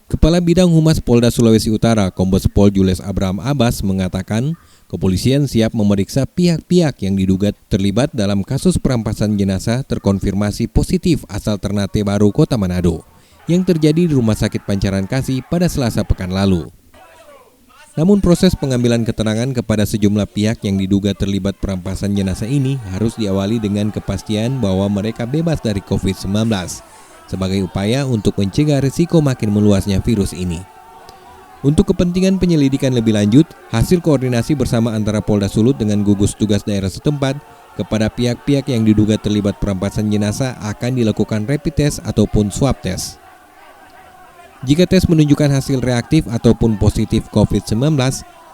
Kepala Bidang Humas Polda Sulawesi Utara, Kombes Pol Jules Abraham Abbas mengatakan, kepolisian siap memeriksa pihak-pihak yang diduga terlibat dalam kasus perampasan jenazah terkonfirmasi positif asal Ternate Baru, Kota Manado, yang terjadi di Rumah Sakit Pancaran Kasih pada Selasa pekan lalu. Namun proses pengambilan keterangan kepada sejumlah pihak yang diduga terlibat perampasan jenazah ini harus diawali dengan kepastian bahwa mereka bebas dari COVID-19. Sebagai upaya untuk mencegah risiko makin meluasnya virus ini. Untuk kepentingan penyelidikan lebih lanjut, hasil koordinasi bersama antara Polda Sulut dengan gugus tugas daerah setempat kepada pihak-pihak yang diduga terlibat perampasan jenazah akan dilakukan rapid test ataupun swab test. Jika tes menunjukkan hasil reaktif ataupun positif COVID-19,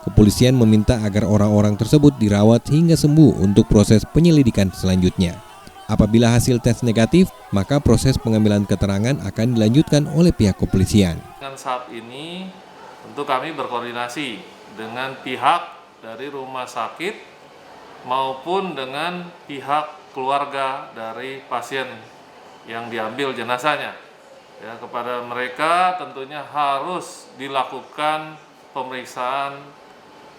kepolisian meminta agar orang-orang tersebut dirawat hingga sembuh untuk proses penyelidikan selanjutnya. Apabila hasil tes negatif, maka proses pengambilan keterangan akan dilanjutkan oleh pihak kepolisian. Dan saat ini tentu kami berkoordinasi dengan pihak dari rumah sakit maupun dengan pihak keluarga dari pasien yang diambil jenazahnya. Ya, kepada mereka tentunya harus dilakukan pemeriksaan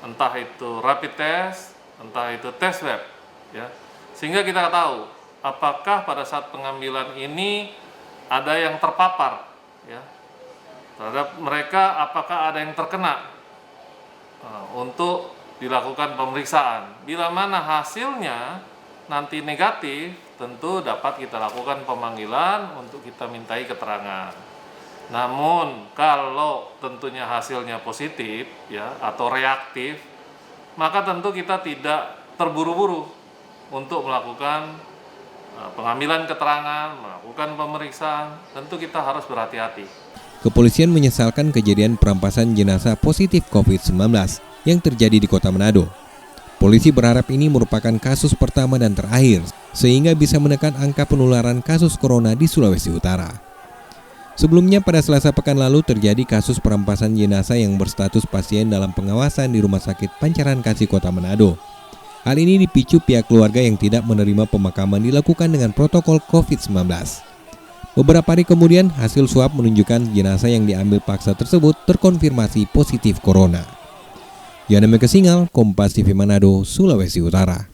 entah itu rapid test, entah itu tes swab, ya. Sehingga kita tahu apakah pada saat pengambilan ini ada yang terpapar, ya, terhadap mereka, apakah ada yang terkena untuk dilakukan pemeriksaan. Bila mana hasilnya nanti negatif, tentu dapat kita lakukan pemanggilan untuk kita mintai keterangan. Namun kalau tentunya hasilnya positif, ya, atau reaktif, maka tentu kita tidak terburu-buru untuk melakukan pengambilan keterangan, melakukan pemeriksaan. Tentu kita harus berhati-hati. Kepolisian menyesalkan kejadian perampasan jenazah positif COVID-19 yang terjadi di Kota Manado. Polisi berharap ini merupakan kasus pertama dan terakhir, sehingga bisa menekan angka penularan kasus corona di Sulawesi Utara. Sebelumnya pada Selasa pekan lalu terjadi kasus perampasan jenazah yang berstatus pasien dalam pengawasan di Rumah Sakit Pancaran Kasih Kota Manado. Hal ini dipicu pihak keluarga yang tidak menerima pemakaman dilakukan dengan protokol COVID-19. Beberapa hari kemudian, hasil swab menunjukkan jenazah yang diambil paksa tersebut terkonfirmasi positif corona. Yana Mekesingal, Kompas TV Manado, Sulawesi Utara.